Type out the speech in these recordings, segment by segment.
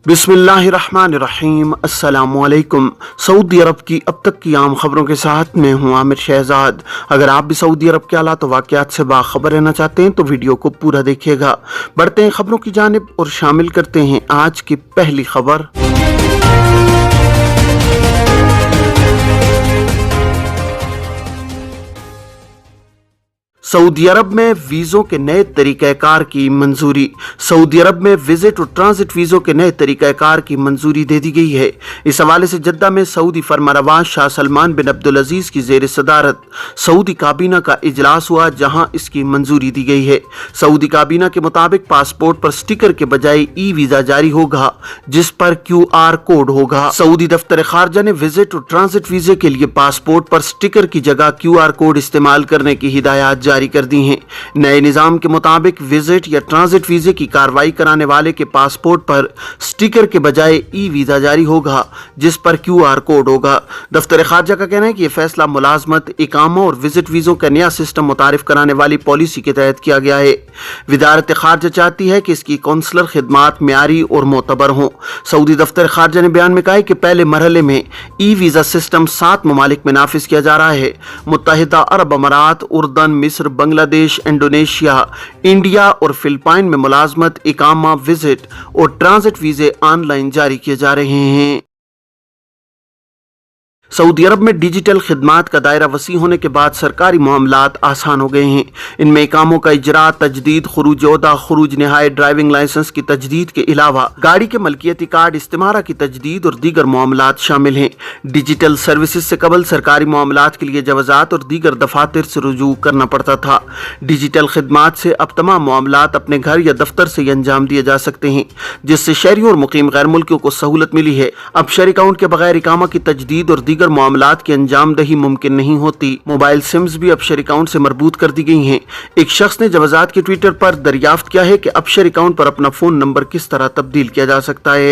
बिस्मिल्लाहिर्रहमानिर्रहीम। अस्सलामुअलैकुम। सऊदी अरब की अब तक की आम खबरों के साथ मैं हूं आमिर शहजाद। अगर आप भी सऊदी अरब के हालात वाक़यात से बाखबर रहना चाहते हैं तो वीडियो को पूरा देखिएगा। बढ़ते हैं खबरों की जानिब और शामिल करते हैं आज की पहली खबर। सऊदी अरब में वीज़ों के नए तरीक़ाकार की मंजूरी। सऊदी अरब में विजिट और ट्रांजिट वीज़ों के नए तरीक़ाकार की मंजूरी दे दी गई है। इस हवाले से जद्दा में सऊदी फरमानरवा शाह सलमान बिन अब्दुल अजीज़ की ज़ेर सदारत सऊदी काबीना का इजलास हुआ, जहां इसकी मंजूरी दी गई है। सऊदी काबीना के मुताबिक पासपोर्ट पर स्टिकर के बजाय ई वीज़ा जारी होगा, जिस पर QR कोड होगा। सऊदी दफ्तर खारजा ने विजिट और ट्रांजिट वीज़े के लिए पासपोर्ट पर स्टिकर की जगह QR कोड इस्तेमाल करने की हिदायत जारी कर दी हैं। नए निजाम के मुताबिक विजिट या ट्रांजिट वीजे की कार्रवाई कराने वाले के पासपोर्ट पर स्टिकर के बजाय ई वीजा जारी होगा, जिस पर QR कोड होगा। दफ्तर खारजा का कहना है कि यह फैसला मुलाजमत, इकामा और विजिट वीजों का नया सिस्टम मुतारिफ कराने वाली पॉलिसी के तहत किया गया है। वजारत खारजा चाहती है कि इसकी कौंसलर खिदमात म्यारी और मोतबर हों। सऊदी दफ्तर खारजा ने बयान में कहा है कि पहले मरहले में ई वीजा सिस्टम 7 ममालिक में नाफिज किया जा रहा है। मुत्तहिदा अरब अमारात, उर्दन, मिस्र, बांग्लादेश, इंडोनेशिया, इंडिया और फिलिपाइन में मुलाजमत, इकामा, विजिट और ट्रांजिट वीजे ऑनलाइन जारी किए जा रहे हैं। सऊदी अरब में डिजिटल खिदमात का दायरा वसी होने के बाद सरकारी मामलात आसान हो गए हैं। इनमें इकामों का इजरा, तजदीद, खुरूज ओहदा, खुरूज निहाय, ड्राइविंग लाइसेंस की तजदीद के अलावा गाड़ी के मलकियती कार्ड इस्तेमारा की तजदीद और दीगर मामलात शामिल हैं। डिजिटल सर्विसेज से कबल सरकारी मामलात के लिए जवाजात और दीगर दफातर से रुजू करना पड़ता था। डिजिटल खिदमात से अब तमाम मामलात अपने घर या दफ्तर से अंजाम दिए जा सकते हैं, जिससे शहरियों और मुकीम गैर मुल्कियों को सहूलत मिली है। अब शहरी अकाउंट के बगैर इकामा की तजदीद और दीगर मामलात की अंजाम दही मुमकिन नहीं होती। मोबाइल सिम्स भी अब शहरी अकाउंट से मरबूत कर दी गई हैं। एक शख्स ने जवाजात के ट्विटर पर दरियाफ्त किया है कि अब शहरी अकाउंट पर अपना फोन नंबर किस तरह तब्दील किया जा सकता है।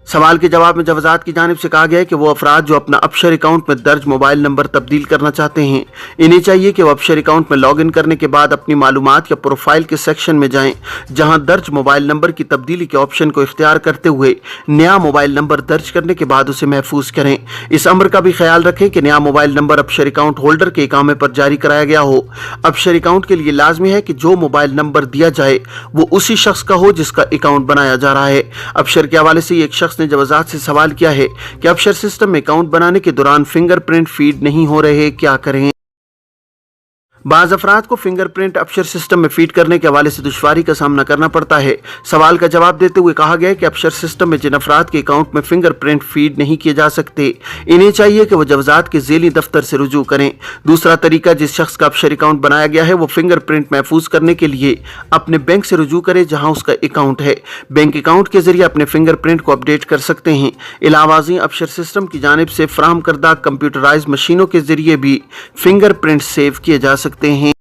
सवाल के जवाब में जवाजात की जानिब से कहा गया है कि वो अफराद जो अपना अपशर अकाउंट में दर्ज मोबाइल नंबर तब्दील करना चाहते हैं, इन्हें चाहिए कि वो अपशर अकाउंट में लॉग इन करने के बाद अपनी मालूमात या प्रोफाइल के सेक्शन में जाएं, जहां दर्ज मोबाइल नंबर की तब्दीली के ऑप्शन को इख्तियार करते हुए नया मोबाइल नंबर दर्ज करने के बाद उसे महफूज करें। इस अमर का भी ख्याल रखें कि नया मोबाइल नंबर अपशर अकाउंट होल्डर के इकामे पर जारी कराया गया हो। अपशर अकाउंट के लिए लाजमी है कि जो मोबाइल नंबर दिया जाए वो उसी शख्स का हो जिसका अकाउंट बनाया जा रहा है। अपशर के हवाले से एक शख्स ने जवाजात से सवाल किया है कि अपशर सिस्टम में अकाउंट बनाने के दौरान फिंगरप्रिंट फीड नहीं हो रहे, क्या करें। बाज़ अफराद को फिंगरप्रिंट अपशर सिस्टम में फीड करने के हवाले से दुश्वारी का सामना करना पड़ता है। सवाल का जवाब देते हुए कहा गया है कि अपशर सिस्टम में जिन अफराद के अकाउंट में फिंगरप्रिंट फीड नहीं किए जा सकते, इन्हें चाहिए कि वो जवाजात के ज़ेली दफ्तर से रुजू करें। दूसरा तरीका, जिस शख्स का अपशर अकाउंट बनाया गया है वो फिंगरप्रिंट महफूज करने के लिए अपने बैंक से रुजू करे जहाँ उसका अकाउंट है। बैंक अकाउंट के जरिए अपने फिंगरप्रिंट को अपडेट कर सकते हैं। इलावाज़ी अपशर सिस्टम की जानिब से फराहम करदा कंप्यूटराइज मशीनों के जरिए भी फिंगरप्रिंट सेव किए जा सकते हैं।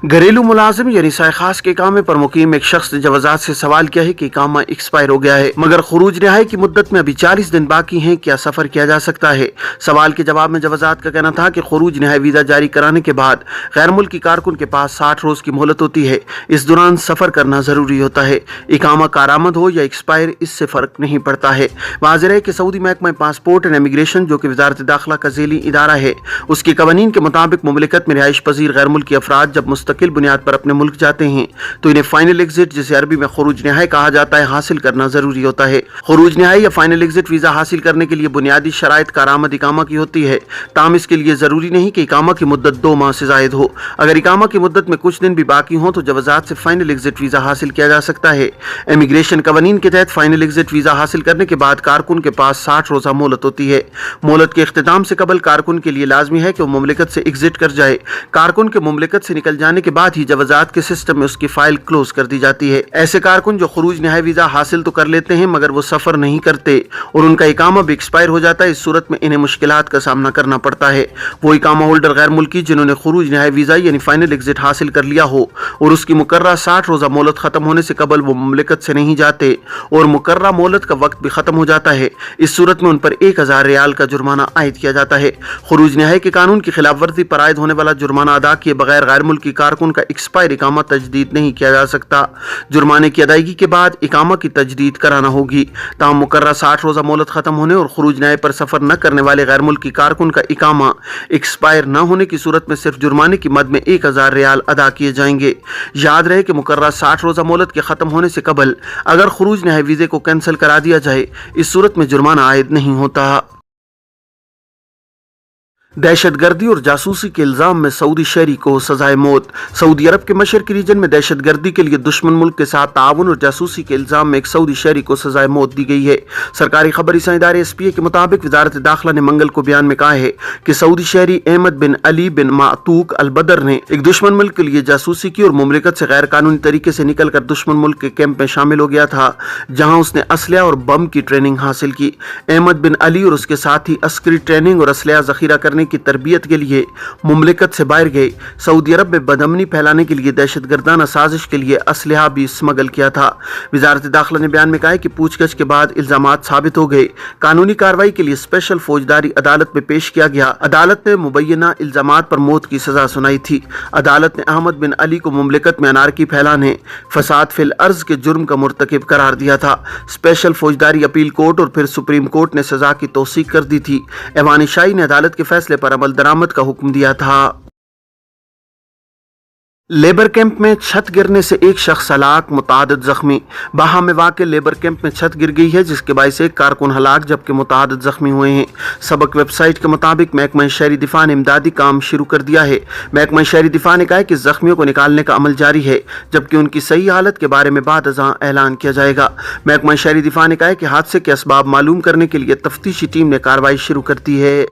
घरेलू मुलाजिम यानी साय खास के इकामे पर मुकीम एक शख्स ने जवाजात से सवाल किया है कि इकामा एक्सपायर हो गया है, मगर खुरूज रिहाई की मुद्दत में अभी 40 दिन बाकी हैं, क्या सफर किया जा सकता है। सवाल के जवाब में जवाजात का कहना था कि खुरूज रिहाई वीजा जारी कराने के बाद गैर मुल्की कारकुन के पास 60 रोज की मोहलत होती है। इस दौरान सफर करना जरूरी होता है। इकामा कारामद हो या एक्सपायर, इससे फर्क नहीं पड़ता है। वाज़ेह है कि सऊदी महकमा पासपोर्ट एंड इमिग्रेशन, जो कि वजारत दाखिला का ज़ेली इदारा है, उसके कवानीन के मुताबिक मुमलिकत में रिहाइश पजीर गैर मुल्की अफराद जब मुस्तकिल बुनियाद पर अपने मुल्क जाते हैं तो इन्हें फाइनल एग्जिट, जिसे अरबी में खुरूज निहाई कहा जाता है, हासिल करना जरूरी होता है। खुरूज निहाई या फाइनल एग्जिट वीजा हासिल करने के लिए बुनियादी शराइत कारामद इकामा की होती है। ताम इसके लिए जरूरी नहीं कि इकामा की मुद्दत 2 माह से जायद हो। अगर इकामा की मुद्दत में कुछ दिन भी बाकी हो तो जवाजात से फाइनल एग्जिट वीजा हासिल किया जा सकता है। इमिग्रेशन कवानीन के तहत फाइनल एग्जिट वीजा हासिल करने के बाद कारकुन के पास 60 रोजा मोहलत होती है। मोहलत के इख्तिताम से कबल कारकुन के लिए लाजमी है कि वो मुमलिकत से एग्जिट कर जाए। कारकुन के मुमलिकत से निकल जाने के बाद ही जवाजात के सिस्टम में उसकी फाइल क्लोज कर दी जाती है। ऐसे कारकुन जो खुरूज निहाई वीजा हासिल तो कर लेते हैं मगर वो सफर नहीं करते और उनका इकामा भी एक्सपायर हो जाता है, इस सूरत में इन्हें मुश्किलात का सामना करना पड़ता है। वो इकामा होल्डर गैर मुल्की जिन्होंने खुरूज निहाई वीजा यानी फाइनल एग्जिट हासिल कर लिया हो और उसकी मुकर्रा 60 रोजा मोहलत खत्म होने से कबल वो मुमलिकत से नहीं जाते और मुकर्रा मोहलत का वक्त भी खत्म हो जाता है, इस सूरत में उन पर 1000 रियाल का जुर्माना आयद किया जाता है। खुरूज निहाई के कानून की खिलाफ वर्जी पर आयद होने वाला जुर्माना अदा किए बगैर गैर मुल्की کارکن کا ایکسپائر اقامہ تجدید نہیں کیا جا سکتا۔ جرمانے کی ادائیگی کے بعد اقامہ کی تجدید کرانا ہوگی۔ تاہم مقررہ 60 روزہ مہلت ختم ہونے اور خروج نائے پر سفر نہ کرنے والے غیر ملکی کارکن کا اقامہ ایکسپائر نہ ہونے کی صورت میں صرف جرمانے کی مد میں 1000 ریال ادا کیے جائیں گے۔ یاد رہے کہ مقررہ 60 روزہ مہلت کے ختم ہونے سے قبل اگر خروج نہائے ویزے کو کینسل کرا دیا جائے، اس صورت میں جرمانہ عائد نہیں ہوتا۔ دہشت گردی اور جاسوسی کے الزام میں سعودی شہری کو سزائے موت۔ سعودی عرب کے مشرقی ریجن میں دہشت گردی کے لیے دشمن ملک کے ساتھ تعاون اور جاسوسی کے الزام میں ایک سعودی شہری کو سزائے موت دی گئی ہے۔ سرکاری خبر رساں ادارے SPA کے مطابق وزارت داخلہ نے منگل کو بیان میں کہا ہے کہ سعودی شہری احمد بن علی بن معتوق البدر نے ایک دشمن ملک کے لیے جاسوسی کی اور مملکت سے غیر قانونی طریقے سے نکل کر دشمن ملک کے کیمپ میں شامل ہو گیا تھا، جہاں اس نے اسلحہ اور بم کی ٹریننگ حاصل کی۔ احمد بن علی اور اس کے ساتھی عسکری ٹریننگ اور اسلحہ ذخیرہ کرنے کی تربیت کے لیے مملکت سے باہر گئے۔ سعودی عرب میں بدامنی پھیلانے کے لیے دہشت گردانہ سازش کے لیے اسلحہ بھی اسمگل کیا تھا۔ وزارت داخلہ نے بیان میں کہا ہے کہ پوچھ گچھ کے بعد الزامات ثابت ہو گئے۔ قانونی کارروائی کے لیے اسپیشل فوجداری عدالت میں پیش کیا گیا۔ عدالت نے مبینہ الزامات پر موت کی سزا سنائی تھی۔ عدالت نے احمد بن علی کو مملکت میں انارکی پھیلانے، فساد فی الارض کے جرم کا مرتکب قرار دیا تھا۔ اسپیشل فوجداری اپیل کورٹ اور پھر سپریم کورٹ نے سزا کی توثیق کر دی تھی۔ ایوان شاہی نے عدالت کے فیصلے پر عمل درآمد کا حکم دیا تھا۔ لیبر کیمپ میں چھت گرنے سے ایک شخص ہلاک، متعدد زخمی۔ باہا میں واقع لیبر کیمپ میں چھت گر گئی ہے، جس کے باعث ایک کارکن ہلاک جبکہ متعدد زخمی ہوئے ہیں۔ سبق ویب سائٹ کے مطابق محکمہ شہری دفاع نے امدادی کام شروع کر دیا ہے۔ محکمہ شہری دفاع نے کہا ہے کہ زخمیوں کو نکالنے کا عمل جاری ہے، جبکہ ان کی صحیح حالت کے بارے میں بعد ازاں اعلان کیا جائے گا۔ محکمہ شہری دفاع نے کہا ہے کہ حادثے کے اسباب معلوم کرنے کے لیے تفتیشی ٹیم نے کارروائی شروع کر دی ہے۔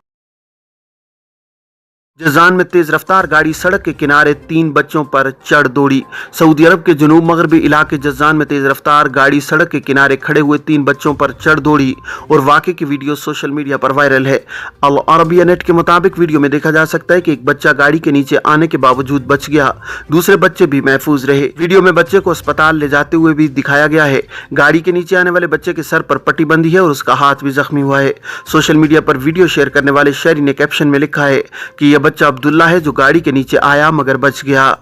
جازان میں تیز رفتار گاڑی سڑک کے کنارے 3 بچوں پر چڑھ دوڑی۔ سعودی عرب کے جنوب مغربی علاقے جازان میں تیز رفتار گاڑی سڑک کے کنارے کھڑے ہوئے 3 بچوں پر چڑھ دوڑی اور واقعے کی ویڈیو سوشل میڈیا پر وائرل ہے۔ العربیہ نیٹ کے مطابق ویڈیو میں دیکھا جا سکتا ہے کہ ایک بچہ گاڑی کے نیچے آنے کے باوجود بچ گیا، دوسرے بچے بھی محفوظ رہے۔ ویڈیو میں بچے کو اسپتال لے جاتے ہوئے بھی دکھایا گیا ہے۔ گاڑی کے نیچے آنے والے بچے کے سر پر پٹی بندھی ہے اور اس کا ہاتھ بھی زخمی ہوا ہے۔ سوشل میڈیا پر ویڈیو شیئر کرنے والے شہری نے کیپشن میں لکھا ہے کہ یہ بچہ عبداللہ ہے جو گاڑی کے نیچے آیا مگر بچ گیا۔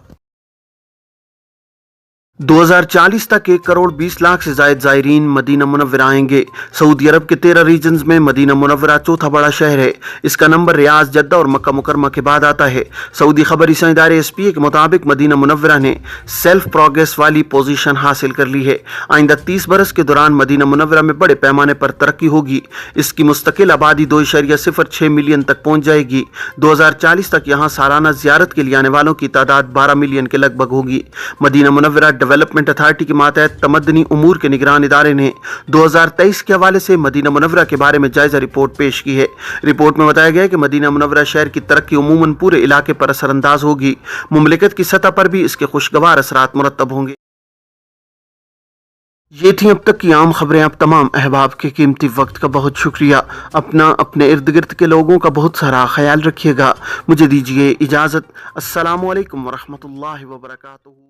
2040 تک 1 کروڑ 20 لاکھ سے زائد زائرین مدینہ منورہ آئیں گے۔ سعودی عرب کے 13 ریجنز میں مدینہ منورہ چوتھا بڑا شہر ہے۔ اس کا نمبر ریاض، جدہ اور مکہ مکرمہ کے بعد آتا ہے۔ سعودی خبر رساں ادارے SPA کے مطابق مدینہ منورہ نے سیلف پروگریس والی پوزیشن حاصل کر لی ہے۔ آئندہ 30 برس کے دوران مدینہ منورہ میں بڑے پیمانے پر ترقی ہوگی۔ اس کی مستقل آبادی 2.06 ملین تک پہنچ جائے گی۔ 2040 تک یہاں سالانہ زیارت کے لیے آنے والوں کی تعداد 12 ملین کے لگ بھگ ہوگی۔ مدینہ منورہ ڈیولپمنٹ اتھارٹی کے ماتحت تمدنی امور کے نگران ادارے نے 2023 کے حوالے سے مدینہ منورہ کے بارے میں جائزہ رپورٹ پیش کی ہے۔ رپورٹ میں بتایا گیا ہے کہ مدینہ منورہ شہر کی ترقی عموماً پورے علاقے پر اثر انداز ہوگی۔ مملکت کی سطح پر بھی اس کے خوشگوار اثرات مرتب ہوں گے۔ یہ تھیں اب تک کی عام خبریں۔ اب تمام احباب کے قیمتی وقت کا بہت شکریہ۔ اپنا، اپنے ارد گرد کے لوگوں کا بہت سارا خیال رکھیے گا۔ مجھے دیجیے اجازت۔ السلام علیکم ورحمۃ اللہ وبرکاتہ۔